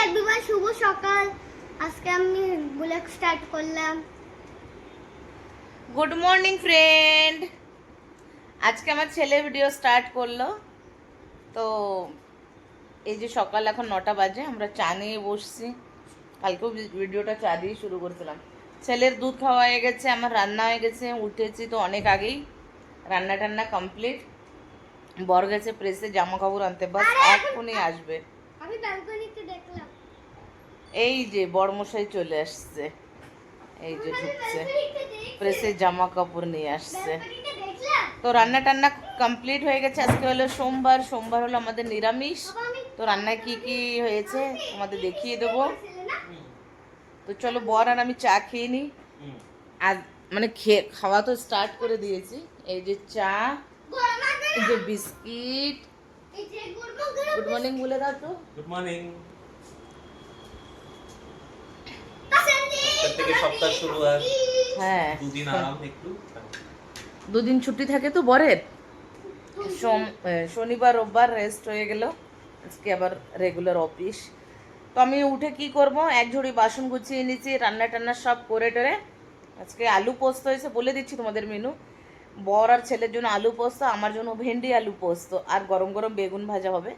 Everyone, শুভ সকাল। আজকে আমি ব্লগ স্টার্ট করলাম। Good morning friend. আজকে আমার ছেলে ভিডিও স্টার্ট করলো। তো এই যে সকাল এখন 9টা বাজে, আমরা চা নিয়ে বসছি। কালকেও ভিডিওটা চা দিয়ে শুরু করছিলাম। ছেলের দুধ খাওয়া হয়ে গেছে, আমার রান্না হয়ে গেছে, উঠেছি তো অনেক আগেই, রান্না টান্না কমপ্লিট। বর গেছে প্রেসে জামা কাপড় আনতে, বাস এখনই আসবে। আমি ব্যালকনিতে দেখলাম, এই যে বরমশাই চলে আসছে, এই যে ঢুকছে, প্রেসে জামা কাপড় নিয়ে আসছে। তো রান্না টান্না কমপ্লিট হয়ে গেছে। আজকে হলো সোমবার, সোমবার হলো আমাদের নিরামিষ। তো রান্নায় কি কি হয়েছে তোমাদের দেখিয়ে দেবো। তো চলো, বর আর আমি চা খেয়ে নিই। আর মানে খাওয়া তো স্টার্ট করে দিয়েছি। এই যে চা, এই যে বিস্কিট। গুড মর্নিং বলে দাও তো। Good morning. থেকে সপ্তাহ শুরু আর হ্যাঁ, দুদিন আরাম একটু। দুদিন ছুটি থাকে তো বরের। শনিবার রোববার রেস্ট হয়ে গেল, আজকে আবার রেগুলার অফিস। তো আমি উঠে কি করব, এক ঝুড়ি বাসন গুছিয়ে নিয়েছি, রান্না টান্না সব করে টরে। আজকে আলু পোস্ত হয়েছে, বলে দিচ্ছি তোমাদের মেনু। বর আর ছেলের জন্য আলু পোস্ত, আমার জন্য ভেন্ডি আলু পোস্ত, আর গরম গরম বেগুন ভাজা হবে।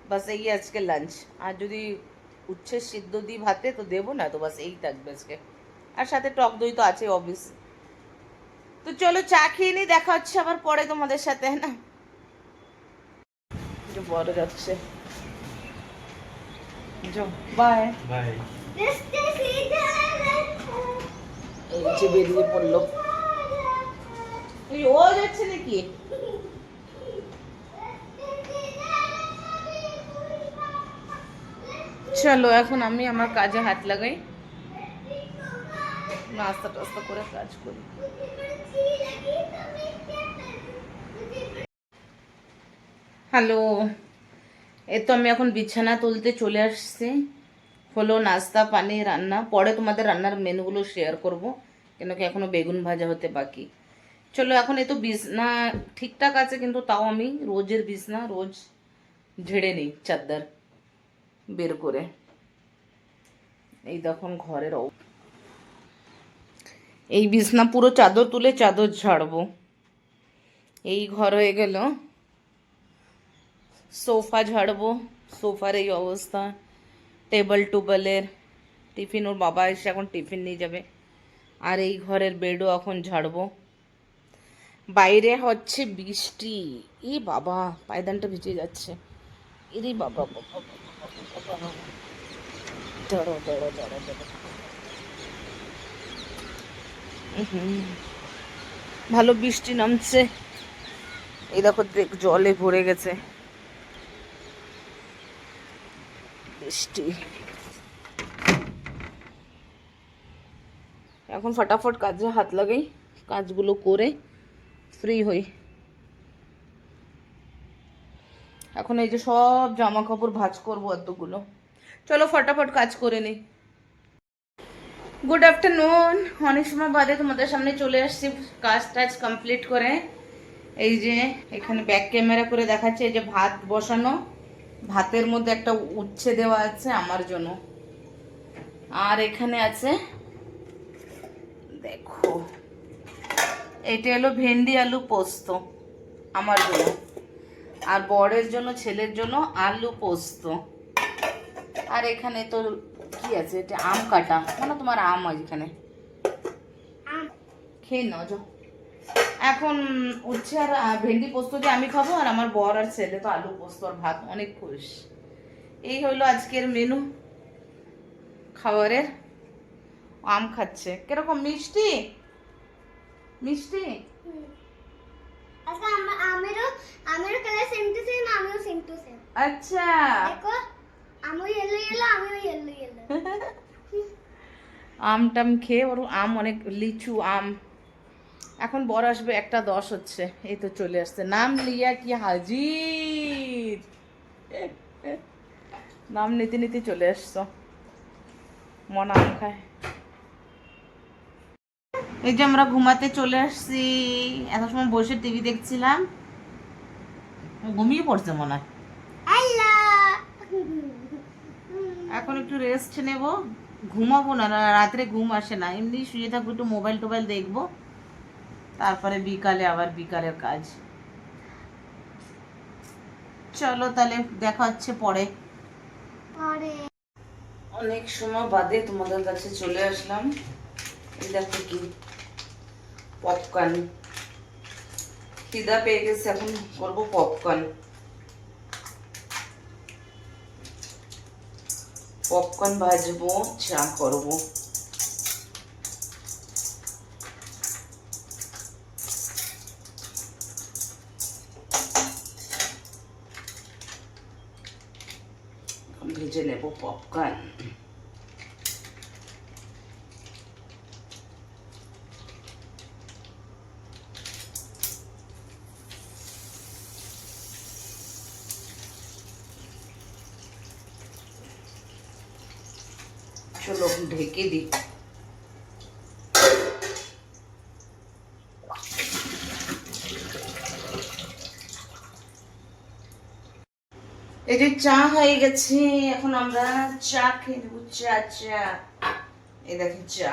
বাস এই আজকে লাঞ্চ। আর যদি উচ্ছে সিদ্ধ দিই ভাতে তো দেবো না, তো বাস এই থাকবে আজকে। আর সাথে টক দই তো আছে অবভিয়াস। তো চলো চা খেয়ে নিই, দেখা হচ্ছে আবার পরে তোমাদের সাথে, না বড় যাচ্ছে। Bye bye. এই যে বেরিয়ে পড়লো। এই ও যাচ্ছে নাকি? চলো এখন আমি আমার কাজে হাত লাগাই, নাস্তা টাস্তা করে কাজ করি। হ্যালো, এই তো আমি এখন বিছানা তুলতে চলে আসছি। হলো নাস্তা পানি রান্না, পরে তোমাদের রান্নার মেনুগুলো শেয়ার করব, কেন কি এখনো বেগুন ভাজা হতে বাকি। চলো এখন এই তো বিছনা ঠিকঠাক আছে, কিন্তু তাও আমি রোজের বিছনা রোজ ঝেড়ে নিই চাদর বের করে। এই দেখুন ঘরের এই বিছনা পুরো চাদর তুলে চাদর ঝাড়বো। এই ঘর হয়ে গেল, সোফা ঝাড়বো, সোফার এই অবস্থা। টেবিল টুবেলের টিফিন, ওর বাবা এসে এখন টিফিন নিয়ে যাবে। আর এই ঘরের বেডও এখন ঝাড়বো। বাইরে হচ্ছে বৃষ্টি, এই বাবা পায়দানটা ভিজে যাচ্ছে। এরে বাবা বাবা, দাঁড়ো দাঁড়ো দাঁড়ো দাঁড়ো। ভালো বৃষ্টি নামছে। এই দেখো জলে ভরে গেছে বৃষ্টি। এখন ফটাফট কাজে হাত লাগাই, কাজগুলো করে ফ্রি হই। এখন এই যে সব জামা কাপড় ভাঁজ করবো এতগুলো। চলো ফটাফট কাজ করে নিই। গুড আফটারনুন, অনেক সময় বাদে তোমাদের সামনে চলে আসছি কাজ টাজ কমপ্লিট করে। এই যে এখানে ব্যাক ক্যামেরা করে দেখাচ্ছে, এই যে ভাত বসানো, ভাতের মধ্যে একটা উচ্ছে দেওয়া আছে আমার জন্য। আর এখানে আছে দেখো, এটা হলো ভেন্ডি আলু পোস্ত আমার জন্য, আর বরের জন্য ছেলের জন্য আলু পোস্ত। আর এখানে তো কি আছে, এটা আম কাটা, মানে তোমার আম এখানে খেয়ে নাও যাও। এখন উচ্ছে আর ভেন্ডি পোস্ত দিয়ে আমি খাবো, আর আমার বর আর ছেলে তো আলু পোস্ত আর ভাত, অনেক খুশ। এই হলো আজকের মেনু খাবারের। আম খাচ্ছে, কিরকম মিষ্টি মিষ্টি। আচ্ছা আমিরও আমিরও কালার সেম টু সেম, আমিও সেম টু সেম। আচ্ছা, দেখো আমিও ইয়েলো ইয়েলো, আমিও ইয়েলো ইয়েলো। আম টাম খেয়ে, ওর আম অনেক, লিচু আম। এখন বর আসবে 1:10 হচ্ছে, এই তো চলে আসছে। নাম লিয়া কি হাজির, নাম নিতে নিতে চলে আসছো। মন আম খায়। এই যে আমরা ঘুমাতে চলে আসছি, এত সময় বসে টিভি দেখছিলাম, ঘুমিয়ে পড়ছে মনে হয়। আল্লাহ এখন একটু রেস্ট নেব, ঘুমাবো না, রাত্রে ঘুম আসে না, এমনি শুয়ে থাকবো, একটু মোবাইল টোবাইল দেখবো, তারপরে বিকালে আবার বিকালের কাজ। চলো তাহলে দেখা হচ্ছে পরে। পরে অনেক সময় বাদে তোমাদের কাছে চলে আসলাম। এই দেখো কি পপকর্ন, খিদা পেয়ে গেছে, এখন করবো পপকর্ন। পপকর্ন ভাজবো, চা করবো। ভেজে নেবো পপকর্ন। চলো ঢেকে দিই। এই যে চা হয়ে গেছে, এখন আমরা চা খেয়ে নেবো। চা চা, এই দেখেন চা,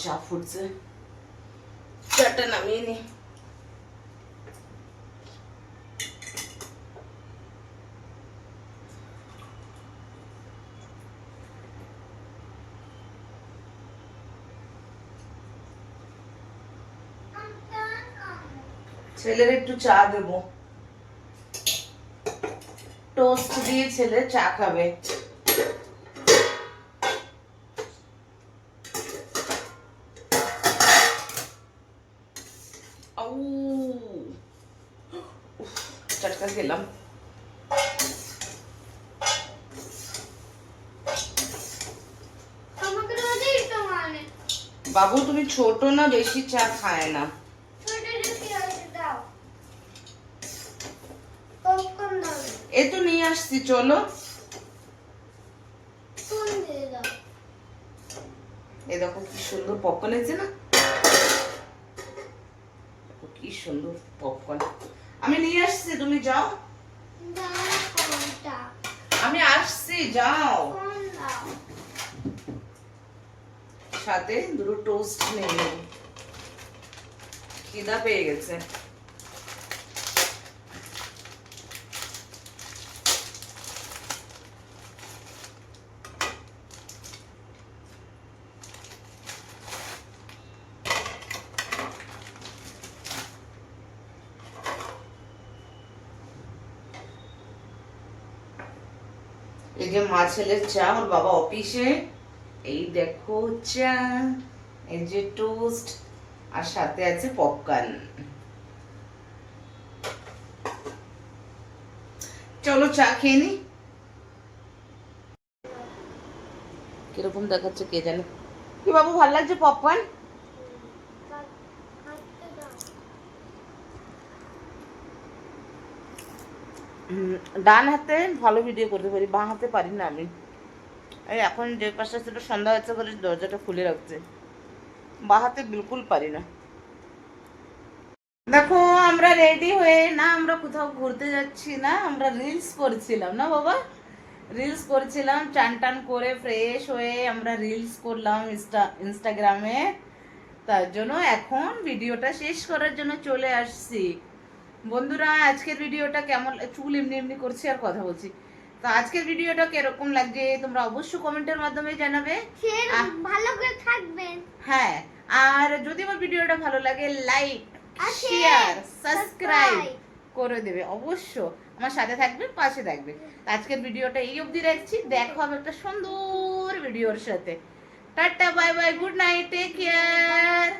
চা ফুটছে, চাটা নামিয়ে নি। ছেলের একটু চা দেবো, টোস্ট দিয়ে ছেলে চা খাবে। চটকা খেলাম। আমাকে রোজই তো মানে বাবু তুমি ছোট না, বেশি চা খায় না। ছোট কি আছে দাও, পপকর্ন দাও, এ তো নিয়ে আসছি, চলো। কোন দিয়ে দাও। এই দেখো কি সুন্দর পপকর্ন হয়েছে না, দেখো কি সুন্দর পপকর্ন। আমি নিয়ে আসছি, তুমি যাও। দাও কোনটা, আমি আসছি, যাও। কোন দাও। সাথে দুটো টোস্ট নিয়ে নেব, খিদা পেয়ে গেছে। এই যে মা ছেলের চা, ওর বাবা অফিসে, এই দেখো চা, এই যে টোস্ট, আর সাথে আছে পপকর্ন। চলো চা খেয়ে নি। কিরকম দেখাচ্ছে কে জানে। কি বাবু, ভালো লাগছে পপকর্ন? হাতে দাও। ডান হাতে ভালো ভিডিও করতে পারি, বাঁ হাতে পারি না আমি। এই এখন যে পাশটা সেটা সন্ধ্যা হচ্ছে করে দরজাটা খুলে রাখছে, বাঁ হাতে বিলকুল পারি না। দেখো আমরা রেডি হয়ে, না আমরা কোথাও ঘুরতে যাচ্ছি না, আমরা রিলস করছিলাম না বাবা, রিলস করছিলাম। চান টান করে ফ্রেশ হয়ে আমরা রিলস করলাম ইনস্টাগ্রামে। তার জন্য এখন ভিডিওটা শেষ করার জন্য চলে আসছি। বন্ধুরা আজকের ভিডিওটা কেমন, চুল এমনি এমনি করছি আর কথা বলছি, তো আজকের ভিডিওটা কিরকম লাগছে তোমরা অবশ্যই কমেন্টের মাধ্যমে জানাবে। ভালো করে থাকবেন। হ্যাঁ, আর যদি আমার ভিডিওটা ভালো লাগে লাইক, আর শেয়ার, share, সাবস্ক্রাইব subscribe করে দেবে, অবশ্য আমার সাথে থাকবে, পাশে থাকবে। আজকের ভিডিওটা এই অবধি রাখছি, দেখো হবে একটা সুন্দর ভিডিওর সাথে। Tata, bye bye, good night, take care.